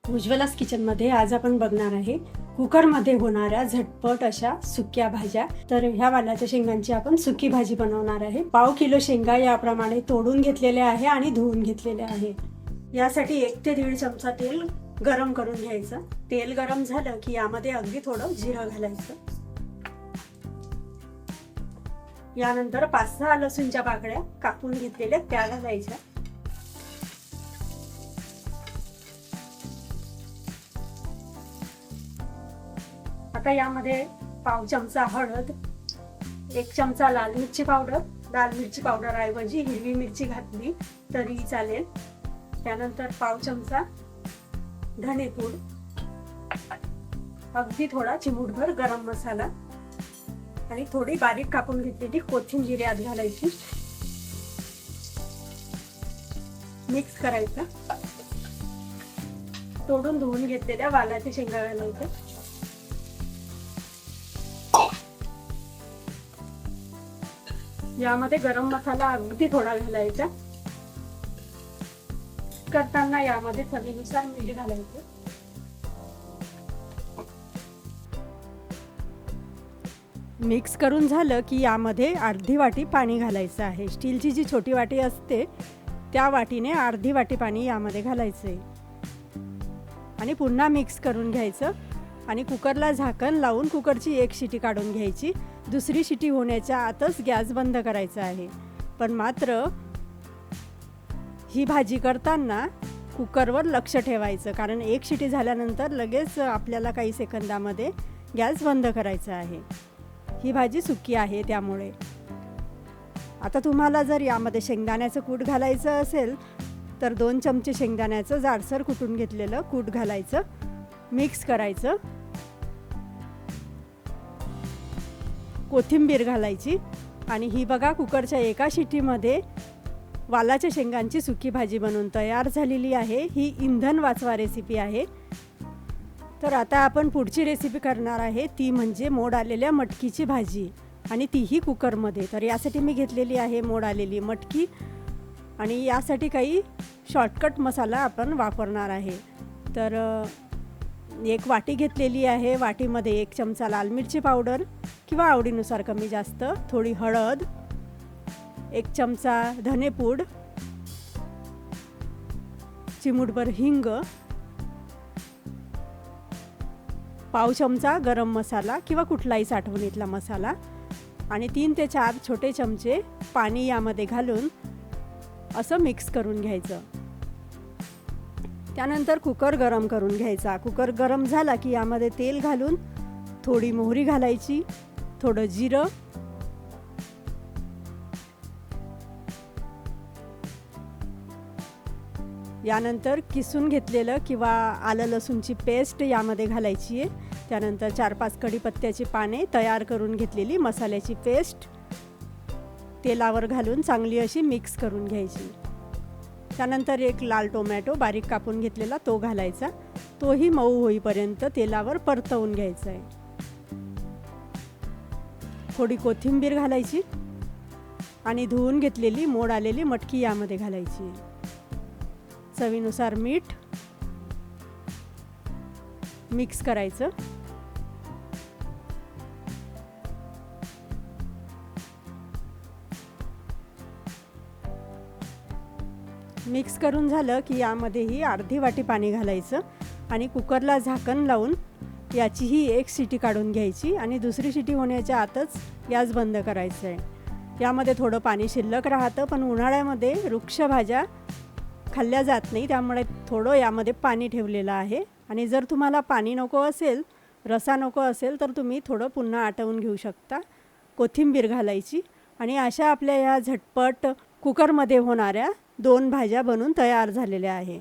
उज्ज्वलास किचनमध्ये आज आपण बघणार आहे कुकरमध्ये होणाऱ्या झटपट अशा सुक्या भाज्या। तर ह्या वालाच्या शेंगांची आपण सुकी भाजी बनवणार आहे। पाव किलो शेंगा याप्रमाणे तोडून घेतलेल्या आहे आणि धुवून घेतलेल्या आहे। यासाठी 1 ते 1.5 चमचा तेल गरम करून घ्यायचं। तेल गरम झालं की यामध्ये अगदी थोडं जिरं घालायचं। यानंतर 5-6 लसूणच्या पाकळ्या कापून घेतलेल्या त्या घालायच्या। आता यामध्ये पाव चमचा हळद, 1 चमचा लाल मिरची पावडर, लाल मिरची पावडर ऐवजी हिरवी मिरची घातली तरी चालेल। त्यानंतर पाव चमचा धनेपूड, अगदी थोडा चिमूटभर गरम मसाला आणि थोडी बारीक कापून घेतलेली कोथिंबीर यात घालायची। मिक्स करायचं। तोडून धुवून घेतलेल्या वालाच्या शेंगा घालायच्या। यामध्ये गरम मसाला अगदी थोडा घालायचा। करताना यामध्ये चवीनुसार मीठ घालायचं। मिक्स करून झालं की यामध्ये अर्धी वाटी पाणी घालायचं आहे। स्टीलची जी छोटी वाटी असते त्या वाटीने अर्धी वाटी पाणी यामध्ये घालायचं आहे आणि पुन्हा मिक्स करून घ्यायचं आणि कुकरला झाकण लावून कुकरची 1 शिटी काढून घ्यायची। दुसरी शिटी होण्याच्या आतच गॅस बंद करायचा आहे। पण मात्र ही भाजी करताना कुकरवर लक्ष ठेवायचं, कारण 1 शिटी झाल्यानंतर लगेच आपल्याला काही सेकंदामध्ये गॅस बंद करायचा आहे। ही भाजी सुकी आहे त्यामुळे। आता तुम्हाला जर यामध्ये शेंगदाण्याचं कूट घालायचं असेल तर 2 चमचे शेंगदाण्याचं जाडसर कुटून घेतलेलं कूट घालायचं, मिक्स करायचं। कोथिंबीर घालायची आणि ही बघा कुकरच्या 1 शिटीमध्ये वालाच्या शेंगांची सुकी भाजी बनवून तयार झालेली आहे। ही इंधन वाचवा रेसिपी आहे। तर आता आपण पुढची रेसिपी करणार आहे ती म्हणजे मोड आलेल्या मटकीची भाजी आणि तीही कुकरमध्ये। तर यासाठी मी घेतलेली आहे मोड आलेली मटकी आणि यासाठी काही शॉर्टकट मसाला आपण वापरणार आहे। तर 1 वाटी घेतलेली आहे। वाटीमध्ये 1 चमचा लाल मिरची पावडर किंवा आवडीनुसार कमी जास्त, थोडी हळद, 1 चमचा धनेपूड, चिमूटभर हिंग, पाव चमचा गरम मसाला किंवा कुठलाही साठवणीतला मसाला आणि 3 ते 4 छोटे चमचे पाणी यामध्ये घालून असं मिक्स करून घ्यायचं। त्यानंतर कुकर गरम करून घ्यायचा। कुकर गरम झाला की यामध्ये तेल घालून थोडी मोहरी घालायची, थोडं जिरं, यानंतर किसून घेतलेलं किंवा आलं लसूणची पेस्ट यामध्ये घालायची आहे। त्यानंतर 4-5 कढीपत्त्याची पाने, तयार करून घेतलेली मसाल्याची पेस्ट तेलावर घालून चांगली अशी मिक्स करून घ्यायची। त्यानंतर 1 लाल टोमॅटो बारीक कापून घेतलेला तो घालायचा, तोही मऊ होईपर्यंत तेलावर परतवून घ्यायचा आहे। थोडी कोथिंबीर घालायची आणि धुवून घेतलेली मोड आलेली मटकी यामध्ये घालायची। चवीनुसार मीठ, मिक्स करायचं। मिक्स करून झालं की यामध्येही अर्धी वाटी पाणी घालायचं आणि कुकरला झाकण लावून याचीही 1 शिटी काढून घ्यायची आणि दुसरी शिटी होण्याच्या आतच गॅस बंद करायचं आहे। यामध्ये थोडं पाणी शिल्लक राहतं, पण उन्हाळ्यामध्ये वृक्ष भाज्या खाल्ल्या जात नाही, त्यामुळे थोडं यामध्ये पाणी ठेवलेलं आहे। आणि जर तुम्हाला पाणी नको असेल, रसा नको असेल तर तुम्ही थोडं पुन्हा आटवून घेऊ शकता। कोथिंबीर घालायची आणि अशा आपल्या या झटपट कुकरमध्ये होणाऱ्या 2 भाज्या बनून तयार झालेल्या आहे।